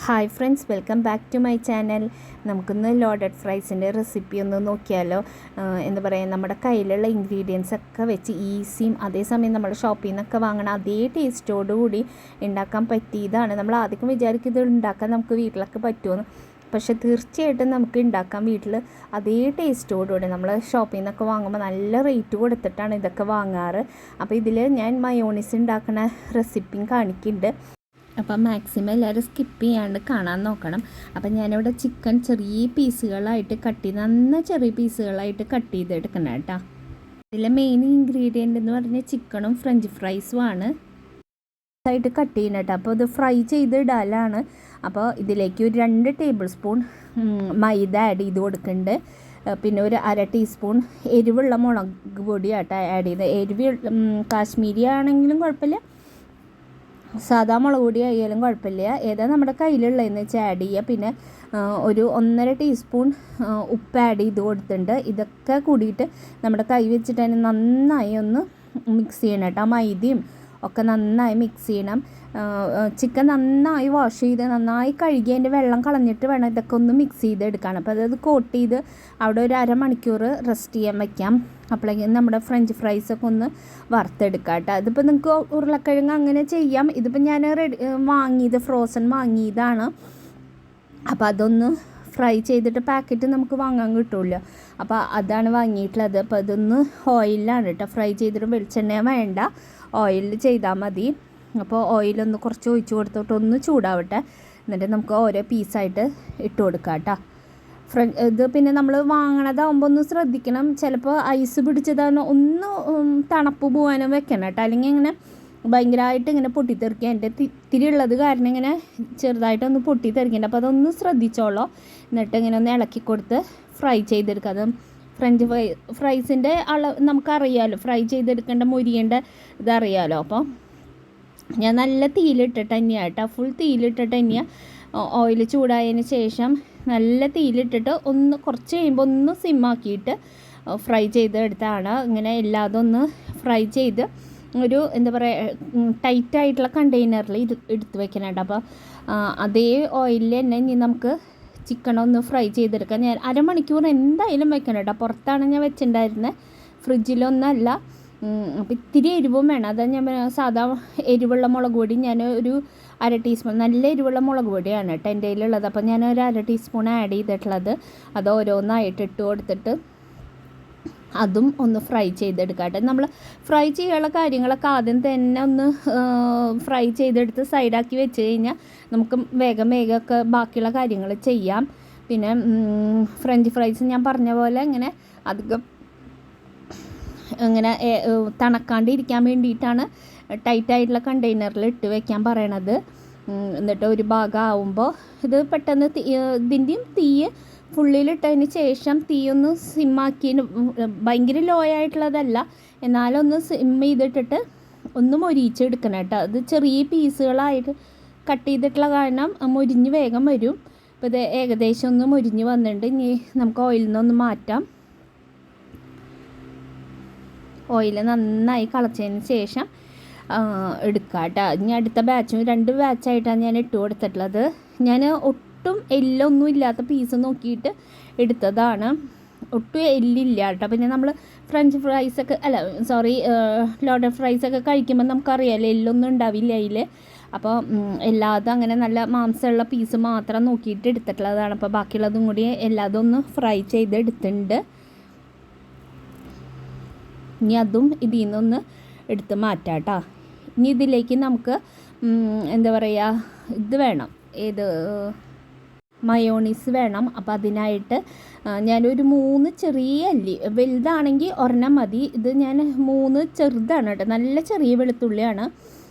Hi friends, welcome back to my channel. നമുക്കിന്ന് loaded ഫ്രൈസിൻ്റെ recipe ഒന്ന് നോക്കിയാലോ. എന്താ പറയുക, നമ്മുടെ കയ്യിലുള്ള ഇൻഗ്രീഡിയൻസ് ഒക്കെ വെച്ച് ഈസിയും അതേസമയം നമ്മൾ ഷോപ്പിൽ നിന്നൊക്കെ വാങ്ങണ അതേ ടേസ്റ്റോടുകൂടി ഉണ്ടാക്കാൻ പറ്റിയതാണ്. നമ്മൾ ആദ്യം വിചാരിക്കും ഇത് ഉണ്ടാക്കാൻ നമുക്ക് വീട്ടിലൊക്കെ പറ്റുമെന്ന്, പക്ഷേ തീർച്ചയായിട്ടും നമുക്ക് ഉണ്ടാക്കാം വീട്ടിൽ അതേ ടേസ്റ്റോടുകൂടി. നമ്മൾ ഷോപ്പിൽ നിന്നൊക്കെ വാങ്ങുമ്പോൾ നല്ല റേറ്റ് കൊടുത്തിട്ടാണ് ഇതൊക്കെ വാങ്ങാറ്. അപ്പോൾ ഇതിൽ ഞാൻ മയോണീസ് ഉണ്ടാക്കുന്ന റെസിപ്പിയും കാണിക്കുന്നുണ്ട്. അപ്പം മാക്സിമം എല്ലാവരും സ്കിപ്പ് ചെയ്യാണ്ട് കാണാൻ നോക്കണം. അപ്പം ഞാനിവിടെ ചിക്കൻ ചെറിയ പീസുകളായിട്ട് ചെറിയ പീസുകളായിട്ട് കട്ട് ചെയ്തെടുക്കണം കേട്ടോ. ഇതിലെ മെയിൻ ഇൻഗ്രീഡിയൻ്റ് എന്ന് പറഞ്ഞാൽ ചിക്കനും ഫ്രഞ്ച് ഫ്രൈസും ആണ് ആയിട്ട് കട്ട് ചെയ്യുന്നത് കേട്ടോ. അപ്പോൾ ഇത് ഫ്രൈ ചെയ്തിടാലാണ്. അപ്പോൾ ഇതിലേക്ക് ഒരു 2 ടേബിൾ സ്പൂൺ മൈദ ആഡ് ചെയ്ത് കൊടുക്കുന്നുണ്ട്. പിന്നെ ഒരു 1/2 ടീസ്പൂൺ എരിവുള്ള മുളക് പൊടിയാട്ടോ ആഡ് ചെയ്ത്. എരിവ് കാശ്മീരി ആണെങ്കിലും കുഴപ്പമില്ല, സാധാ മുളക് പൊടി ആയാലും കുഴപ്പമില്ല, ഏതാ നമ്മുടെ കയ്യിലുള്ളതെന്ന് വെച്ചാൽ ആഡ് ചെയ്യുക. പിന്നെ ഒരു 1.5 ടീസ്പൂൺ ഉപ്പ് ആഡ് ചെയ്ത് കൊടുത്തിട്ടുണ്ട്. ഇതൊക്കെ കൂടിയിട്ട് നമ്മുടെ കൈ വെച്ചിട്ട് തന്നെ നന്നായി ഒന്ന് മിക്സ് ചെയ്യണം കേട്ടോ. മൈദയും ഒക്കെ നന്നായി മിക്സ് ചെയ്യണം. ചിക്കൻ നന്നായി വാഷ് ചെയ്ത് നന്നായി കഴുകി അതിൻ്റെ വെള്ളം കളഞ്ഞിട്ട് വേണം ഇതൊക്കെ ഒന്ന് മിക്സ് ചെയ്തെടുക്കാൻ. അപ്പോൾ അതായത് കോട്ട് ചെയ്ത് അവിടെ ഒരു 1/2 മണിക്കൂർ റെസ്റ്റ് ചെയ്യാൻ വയ്ക്കാം. അപ്പോഴേക്കും നമ്മുടെ ഫ്രഞ്ച് ഫ്രൈസൊക്കെ ഒന്ന് വറുത്തെടുക്കാം കേട്ടോ. ഇതിപ്പോൾ നിങ്ങൾക്ക് ഉരുളക്കിഴങ്ങ് അങ്ങനെ ചെയ്യാം. ഇതിപ്പോൾ ഞാൻ ഫ്രോസൺ വാങ്ങിയതാണ്. അപ്പോൾ അതൊന്ന് ഫ്രൈ ചെയ്തിട്ട് പാക്കറ്റ് നമുക്ക് വാങ്ങാൻ കിട്ടുമല്ലോ, അപ്പോൾ അതാണ് വാങ്ങിയിട്ടുള്ളത്. അപ്പോൾ അതൊന്ന് ഓയിലാണ് കേട്ടോ ഫ്രൈ ചെയ്തിട്ട്. വെളിച്ചെണ്ണ വേണ്ട, ഓയിലിൽ ചെയ്താൽ മതി. അപ്പോൾ ഓയിലൊന്ന് കുറച്ച് ഒഴിച്ച് കൊടുത്തിട്ട് ഒന്ന് ചൂടാവട്ടെ, എന്നിട്ട് നമുക്ക് ഓരോ പീസായിട്ട് ഇട്ട് കൊടുക്കാം കേട്ടോ. ഇത് പിന്നെ നമ്മൾ വാങ്ങണതാകുമ്പോൾ ഒന്ന് ശ്രദ്ധിക്കണം, ചിലപ്പോൾ ഐസ് പിടിച്ചതാണ്, ഒന്ന് തണുപ്പ് പോകാനും വെക്കണം കേട്ടോ. അല്ലെങ്കിൽ ഇങ്ങനെ ഭയങ്കരമായിട്ട് ഇങ്ങനെ പൊട്ടിത്തെറിക്കുക. എൻ്റെ ഇത്തിരി ഉള്ളത് കാരണം ഇങ്ങനെ ചെറുതായിട്ടൊന്ന് പൊട്ടിത്തെറിക്കുന്നുണ്ട്. അപ്പോൾ അതൊന്ന് ശ്രദ്ധിച്ചോളൂ. എന്നിട്ട് ഇങ്ങനെ ഒന്ന് ഇളക്കി കൊടുത്ത് ഫ്രൈ ചെയ്തെടുക്കുക. അത് ഫ്രഞ്ച് ഫ്രൈസിൻ്റെ അളവ് നമുക്കറിയാമല്ലോ, ഫ്രൈ ചെയ്തെടുക്കേണ്ട മുരിയേണ്ട ഇതറിയാമല്ലോ. അപ്പോൾ ഞാൻ നല്ല തീയിലിട്ടിട്ട് തന്നെയാണ് കേട്ടോ, ഫുൾ തീയിലിട്ടിട്ട് തന്നെയാണ്. ഓയിൽ ചൂടായതിന് ശേഷം നല്ല തീയിലിട്ടിട്ട് ഒന്ന് കുറച്ച് കഴിയുമ്പോൾ ഒന്ന് സിമ്മാക്കിയിട്ട് ഫ്രൈ ചെയ്തെടുത്താണ്. ഇങ്ങനെ എല്ലാതും ഒന്ന് ഫ്രൈ ചെയ്ത് ഒരു എന്താ പറയുക ടൈറ്റായിട്ടുള്ള കണ്ടെയ്നറിൽ എടുത്ത് വെക്കാനുണ്ട്. അപ്പോൾ അതേ ഓയിലിൽ തന്നെ ഇനി നമുക്ക് ചിക്കനൊന്ന് ഫ്രൈ ചെയ്തെടുക്കാം. ഞാൻ 1/2 മണിക്കൂർ എന്തായാലും വെക്കണം കേട്ടോ. പുറത്താണ് ഞാൻ വെച്ചിട്ടുണ്ടായിരുന്നത്, ഫ്രിഡ്ജിലൊന്നല്ല. അപ്പോൾ ഇത്തിരി എരിവും വേണം. അതാണ് ഞാൻ സാധാ എരിവുള്ള മുളക് പൊടി ഞാൻ ഒരു 1/2 ടീസ്പൂൺ, നല്ല എരിവുള്ള മുളക് പൊടിയാണ് കേട്ടോ എൻ്റെ കയ്യിലുള്ളത്. അപ്പോൾ ഞാൻ ഒരു 1/2 ടീസ്പൂൺ ആഡ് ചെയ്തിട്ടുള്ളത്. അത് ഓരോന്നായിട്ട് ഇട്ട് കൊടുത്തിട്ട് അതും ഒന്ന് ഫ്രൈ ചെയ്തെടുക്കാം കേട്ടോ. നമ്മൾ ഫ്രൈ ചെയ്യാനുള്ള കാര്യങ്ങളൊക്കെ ആദ്യം തന്നെ ഒന്ന് ഫ്രൈ ചെയ്തെടുത്ത് സൈഡാക്കി വെച്ച് കഴിഞ്ഞാൽ നമുക്ക് വേഗമൊക്കെ ബാക്കിയുള്ള കാര്യങ്ങൾ ചെയ്യാം. പിന്നെ ഫ്രഞ്ച് ഫ്രൈസ് ഞാൻ പറഞ്ഞ പോലെ ഇങ്ങനെ അധികം ഇങ്ങനെ തണുക്കാണ്ടിരിക്കാൻ വേണ്ടിയിട്ടാണ് ടൈറ്റായിട്ടുള്ള കണ്ടെയ്നറിൽ ഇട്ട് വയ്ക്കാൻ പറയണത്. എന്നിട്ട് ഒരു ഭാഗം ആവുമ്പോൾ ഇത് പെട്ടെന്ന് ഇതിൻ്റെയും തീയ് ഫുള്ളിലിട്ടതിന് ശേഷം തീയൊന്ന് സിമ്മാക്കി, ഭയങ്കര ലോ ആയിട്ടുള്ളതല്ല, എന്നാലൊന്ന് സിം ചെയ്തിട്ടിട്ട് ഒന്ന് മൊരിച്ചെടുക്കണം കേട്ടോ. അത് ചെറിയ പീസുകളായിട്ട് കട്ട് ചെയ്തിട്ടുള്ള കാരണം മൊരിഞ്ഞ് വേഗം വരും. ഇപ്പോൾ ഇത് ഏകദേശം ഒന്ന് മൊരിഞ്ഞ് വന്നിട്ടുണ്ട്. ഇനി നമുക്ക് ഓയിലിൽ നിന്നൊന്ന് മാറ്റാം. ഓയിൽ നന്നായി കളച്ചതിന് ശേഷം എടുക്കാം കേട്ടോ. ഇനി അടുത്ത ബാച്ചും 2 ബാച്ചായിട്ടാണ് ഞാൻ ഇട്ട് കൊടുത്തിട്ടുള്ളത്. ഞാൻ ഒട്ടും എല്ലൊന്നും ഇല്ലാത്ത പീസ് നോക്കിയിട്ട് എടുത്തതാണ്, ഒട്ടും എല്ലില്ല കേട്ടോ. പിന്നെ നമ്മൾ ഫ്രഞ്ച് ഫ്രൈസൊക്കെ ലോഡഡ് ഫ്രൈസൊക്കെ കഴിക്കുമ്പോൾ നമുക്കറിയാമല്ലോ എല്ലൊന്നും ഉണ്ടാവില്ല അതിൽ. അപ്പോൾ എല്ലാതും അങ്ങനെ നല്ല മാംസമുള്ള പീസ് മാത്രം നോക്കിയിട്ട് എടുത്തിട്ടുള്ളതാണ്. അപ്പോൾ ബാക്കിയുള്ളതും കൂടി എല്ലാതും ഒന്ന് ഫ്രൈ ചെയ്തെടുത്തിട്ടുണ്ട്. ഇനി അതും ഇതിൽ നിന്നൊന്ന് എടുത്ത് മാറ്റാം കേട്ടോ. ഇനി ഇതിലേക്ക് നമുക്ക് എന്താ പറയുക ഇത് വേണം, മയോണീസ് വേണം. അപ്പോൾ അതിനായിട്ട് ഞാനൊരു 3 ചെറിയ അല്ലി, വലുതാണെങ്കിൽ 1 മതി. ഇത് ഞാൻ 3 ചെറുതാണ് കേട്ടോ, നല്ല ചെറിയ വെളുത്തുള്ളിയാണ്.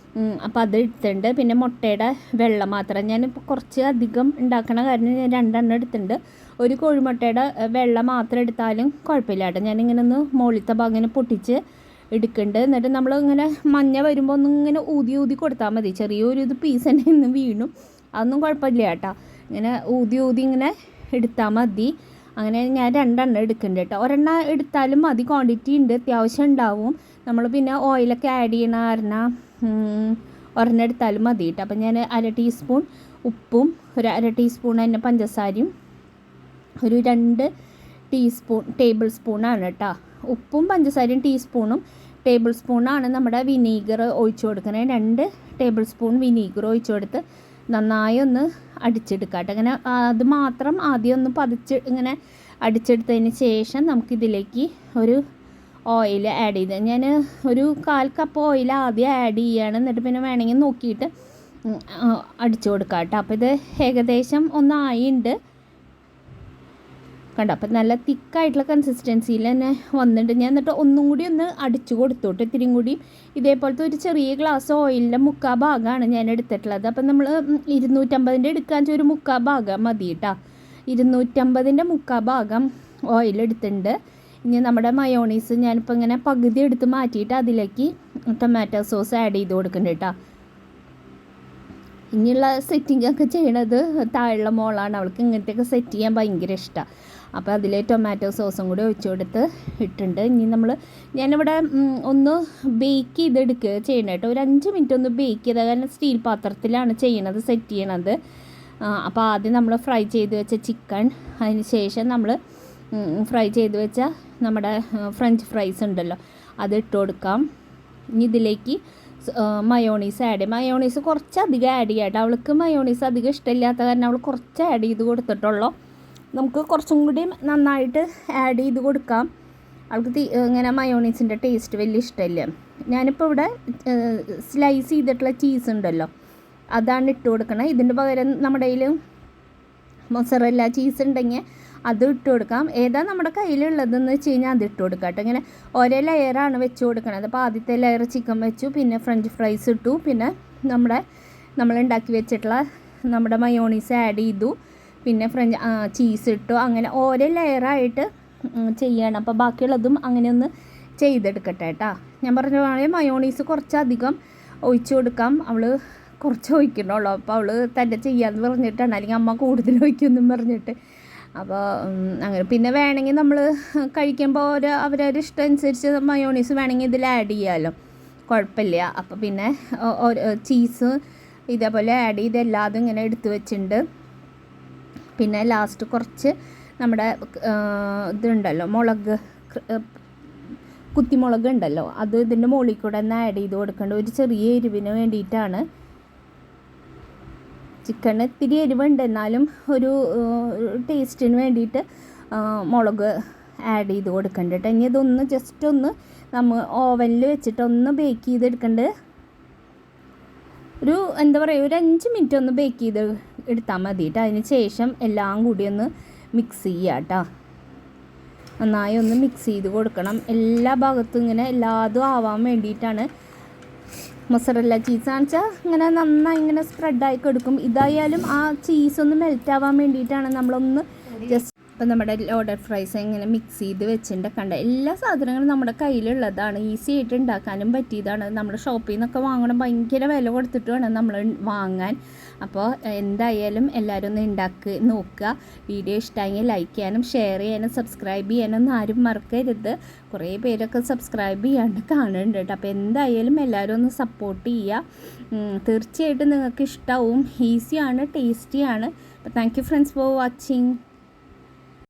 അപ്പോൾ അത് എടുത്തിട്ടുണ്ട്. പിന്നെ മുട്ടയുടെ വെള്ള മാത്രം, ഞാനിപ്പോൾ കുറച്ച് അധികം ഉണ്ടാക്കണ കാരണം ഞാൻ 2 എടുത്തിട്ടുണ്ട്. ഒരു കോഴിമുട്ടയുടെ വെള്ള മാത്രം എടുത്താലും കുഴപ്പമില്ല കേട്ടോ. ഞാനിങ്ങനെ ഒന്ന് മുകളിലത്തെ ഭാഗം ഇങ്ങനെ പൊട്ടിച്ച് എടുക്കുന്നുണ്ട്. എന്നിട്ട് നമ്മൾ ഇങ്ങനെ മഞ്ഞ വരുമ്പോൾ ഒന്നിങ്ങനെ ഊതി കൊടുത്താൽ മതി. ചെറിയൊരു ഇത് പീസ് തന്നെ ഇന്ന് വീണു, അതൊന്നും കുഴപ്പമില്ല കേട്ടോ. ഇങ്ങനെ ഊതി ഇങ്ങനെ എടുത്താൽ മതി. അങ്ങനെ ഞാൻ 2 എടുക്കുന്നുണ്ട് കേട്ടോ. 1 എടുത്താലും മതി, ക്വാണ്ടിറ്റി ഉണ്ട്, അത്യാവശ്യം ഉണ്ടാവും. നമ്മൾ പിന്നെ ഓയിലൊക്കെ ആഡ് ചെയ്യണ കാരണം 1 എടുത്താലും മതി കേട്ടോ. അപ്പം ഞാൻ 1/2 ടീസ്പൂൺ ഉപ്പും ഒരു 1/2 ടീസ്പൂൺ തന്നെ പഞ്ചസാരയും ഒരു 2 ടേബിൾ സ്പൂണാണ് കേട്ടോ. ഉപ്പും പഞ്ചസാരയും ടീസ്പൂണും, ടേബിൾ സ്പൂണാണ് നമ്മുടെ വിനീഗർ ഒഴിച്ചു കൊടുക്കണേ. 2 ടേബിൾ സ്പൂൺ വിനീഗർ ഒഴിച്ചു കൊടുത്ത് നന്നായി ഒന്ന് അടിച്ചെടുക്കാം കേട്ടോ. അങ്ങനെ അത് മാത്രം ആദ്യം ഒന്ന് പതിച്ച് ഇങ്ങനെ അടിച്ചെടുത്തതിന് ശേഷം നമുക്കിതിലേക്ക് ഒരു ഓയിൽ ആഡ് ചെയ്ത്, ഞാൻ ഒരു 1/4 കപ്പ് ഓയിൽ ആദ്യം ആഡ് ചെയ്യുകയാണ്. എന്നിട്ട് പിന്നെ വേണമെങ്കിൽ നോക്കിയിട്ട് അടിച്ചു കൊടുക്കാം കേട്ടോ. അപ്പോൾ ഇത് ഏകദേശം ഒന്നായിട്ടുണ്ട് കണ്ടോ. അപ്പം നല്ല തിക്കായിട്ടുള്ള കൺസിസ്റ്റൻസിയിൽ തന്നെ വന്നിട്ട് ഞാൻ എന്നിട്ട് ഒന്നും കൂടി ഒന്ന് അടിച്ചു കൊടുത്തോട്ട് ഇത്തിരിയും കൂടി. ഇതേപോലത്തെ ഒരു ചെറിയ ഗ്ലാസ് ഓയിലിൻ്റെ 1/4 ഭാഗമാണ് ഞാൻ എടുത്തിട്ടുള്ളത്. അപ്പം നമ്മൾ 250 എടുക്കാൻ ഒരു 1/4 ഭാഗം മതി കേട്ടോ. 250 1/4 ഭാഗം ഓയിൽ എടുത്തിട്ടുണ്ട്. ഇനി നമ്മുടെ മയോണീസ് ഞാനിപ്പോൾ ഇങ്ങനെ പകുതി എടുത്ത് മാറ്റിയിട്ട് അതിലേക്ക് ടൊമാറ്റോ സോസ് ആഡ് ചെയ്ത് കൊടുക്കുന്നുണ്ട് കേട്ടോ. ഇനിയുള്ള സെറ്റിംഗ് ഒക്കെ ചെയ്യണത് താഴെയുള്ള മോളാണ്. അവൾക്ക് ഇങ്ങനത്തെയൊക്കെ സെറ്റ് ചെയ്യാൻ ഭയങ്കര ഇഷ്ടമാണ്. അപ്പോൾ അതിൽ ടൊമാറ്റോ സോസും കൂടി ഒഴിച്ചു കൊടുത്ത് ഇട്ടുണ്ട്. ഇനി ഞാനിവിടെ ഒന്ന് ബേക്ക് ചെയ്തെടുക്കുക ചെയ്യണം കേട്ടോ. ഒരു 5 മിനിറ്റ് ഒന്ന് ബേക്ക് ചെയ്താൽ, കാരണം സ്റ്റീൽ പാത്രത്തിലാണ് ചെയ്യണത്, സെറ്റ് ചെയ്യണത്. അപ്പോൾ ആദ്യം നമ്മൾ ഫ്രൈ ചെയ്ത് വെച്ച ചിക്കൻ, അതിന് ശേഷം നമ്മൾ ഫ്രൈ ചെയ്ത് വെച്ച നമ്മുടെ ഫ്രഞ്ച് ഫ്രൈസ് ഉണ്ടല്ലോ അത് ഇട്ട് കൊടുക്കാം. ഇനി ഇതിലേക്ക് മയോണീസ് ആഡ് ചെയ്യും. മയോണീസ് കുറച്ചധികം ആഡ് ചെയ്യാം കേട്ടോ. അവൾക്ക് മയോണീസ് അധികം ഇഷ്ടമില്ലാത്ത കാരണം അവൾ കുറച്ച് ആഡ് ചെയ്ത് കൊടുത്തിട്ടുള്ളൂ. നമുക്ക് കുറച്ചും കൂടി നന്നായിട്ട് ആഡ് ചെയ്ത് കൊടുക്കാം. അവൾക്ക് ഇങ്ങനെ മയോണീസിൻ്റെ ടേസ്റ്റ് വലിയ ഇഷ്ടമില്ല. ഞാനിപ്പോൾ ഇവിടെ സ്ലൈസ് ചെയ്തിട്ടുള്ള ചീസ് ഉണ്ടല്ലോ അതാണ് ഇട്ട് കൊടുക്കണം. ഇതിൻ്റെ പകരം നമ്മുടെ കയ്യിൽ മൊസറല്ല ചീസ് ഉണ്ടെങ്കിൽ അത് ഇട്ട് കൊടുക്കാം. ഏതാ നമ്മുടെ കയ്യിലുള്ളതെന്ന് വെച്ച് കഴിഞ്ഞാൽ അത് ഇട്ട് കൊടുക്കാം കേട്ടോ. ഇങ്ങനെ ഒരേ ലെയറാണ് വെച്ച് കൊടുക്കണത്. അപ്പോൾ ആദ്യത്തെ ലെയർ ചിക്കൻ വെച്ചു, പിന്നെ ഫ്രഞ്ച് ഫ്രൈസ് ഇട്ടു, പിന്നെ നമ്മൾ ഉണ്ടാക്കി വെച്ചിട്ടുള്ള നമ്മുടെ മയോണീസ് ആഡ് ചെയ്തു, പിന്നെ ചീസ് ഇട്ടു. അങ്ങനെ ഓരോ ലെയറായിട്ട് ചെയ്യണം. അപ്പോൾ ബാക്കിയുള്ളതും അങ്ങനെ ഒന്ന് ചെയ്തെടുക്കട്ടെ കേട്ടോ. ഞാൻ പറഞ്ഞ പോലെ മയോണീസ് കുറച്ചധികം ഒഴിച്ചു കൊടുക്കാം. അവൾ കുറച്ച് ഒഴിക്കണുള്ളൂ. അപ്പോൾ അവൾ തന്നെ ചെയ്യാമെന്ന് പറഞ്ഞിട്ടാണ്, അല്ലെങ്കിൽ അമ്മ കൂടുതൽ ഒഴിക്കുമെന്നും പറഞ്ഞിട്ട്. അപ്പോൾ അങ്ങനെ പിന്നെ വേണമെങ്കിൽ നമ്മൾ കഴിക്കുമ്പോൾ അവരവരുടെ ഇഷ്ടം അനുസരിച്ച് മയോണീസ് വേണമെങ്കിൽ ഇതിൽ ആഡ് ചെയ്യാമല്ലോ, കുഴപ്പമില്ല. അപ്പോൾ പിന്നെ ചീസ് ഇതേപോലെ ആഡ് ചെയ്ത് എല്ലാതും ഇങ്ങനെ എടുത്ത് വെച്ചിട്ടുണ്ട്. പിന്നെ ലാസ്റ്റ് കുറച്ച് നമ്മുടെ ഇതുണ്ടല്ലോ കുത്തിമുളക് ഉണ്ടല്ലോ അത് ഇതിൻ്റെ മുകളിൽ കൂടെ ഒന്ന് ആഡ് ചെയ്ത് കൊടുക്കേണ്ട, ഒരു ചെറിയ എരിവിന് വേണ്ടിയിട്ടാണ്. ചിക്കന് ഇത്തിരി എരിവുണ്ട്, എന്നാലും ഒരു ടേസ്റ്റിന് വേണ്ടിയിട്ട് മുളക് ആഡ് ചെയ്ത് കൊടുക്കണ്ട കേട്ടോ. ഇനി ഇതൊന്ന് ജസ്റ്റ് ഒന്ന് നമ്മൾ ഓവനിൽ വെച്ചിട്ട് ഒന്ന് ബേക്ക് ചെയ്തെടുക്കണ്ട്. ഒരു 5 മിനിറ്റ് ഒന്ന് ബേക്ക് ചെയ്ത് എടുത്താൽ മതി കേട്ടോ. അതിന് ശേഷം എല്ലാം കൂടി ഒന്ന് മിക്സ് ചെയ്യുക കേട്ടോ. നന്നായി ഒന്ന് മിക്സ് ചെയ്ത് കൊടുക്കണം. എല്ലാ ഭാഗത്തും ഇങ്ങനെ എല്ലാതും ആവാൻ വേണ്ടിയിട്ടാണ്. മൊസറല്ല ചീസാണെന്ന് വെച്ചാൽ ഇങ്ങനെ നന്നായി ഇങ്ങനെ സ്പ്രെഡായി കൊടുക്കും. ഇതായാലും ആ ചീസൊന്ന് മെൽറ്റ് ആവാൻ വേണ്ടിയിട്ടാണ് നമ്മളൊന്ന് ജസ്റ്റ്. അപ്പം നമ്മുടെ ലോഡഡ് ഫ്രൈസ് ഇങ്ങനെ മിക്സ് ചെയ്ത് വെച്ചിട്ടുണ്ട്. കണ്ട എല്ലാ സാധനങ്ങളും നമ്മുടെ കയ്യിലുള്ളതാണ്, ഈസി ആയിട്ട് ഉണ്ടാക്കാനും പറ്റിയതാണ്. നമ്മൾ ഷോപ്പിൽ നിന്നൊക്കെ വാങ്ങണം, ഭയങ്കര വില കൊടുത്തിട്ട് വേണം നമ്മൾ വാങ്ങാൻ. അപ്പോൾ എന്തായാലും എല്ലാവരും ഒന്ന് ഉണ്ടാക്കി നോക്കുക. വീഡിയോ ഇഷ്ടമെങ്കിൽ ലൈക്ക് ചെയ്യാനും ഷെയർ ചെയ്യാനും സബ്സ്ക്രൈബ് ചെയ്യാനൊന്നും ആരും മറക്കരുത്. കുറേ പേരൊക്കെ സബ്സ്ക്രൈബ് ചെയ്യാണ്ട് കാണുന്നുണ്ട് കേട്ടോ. അപ്പോൾ എന്തായാലും എല്ലാവരും ഒന്ന് സപ്പോർട്ട് ചെയ്യുക. തീർച്ചയായിട്ടും നിങ്ങൾക്ക് ഇഷ്ടമാവും. ഈസിയാണ്, ടേസ്റ്റിയാണ്. അപ്പോൾ thank you friends for watching.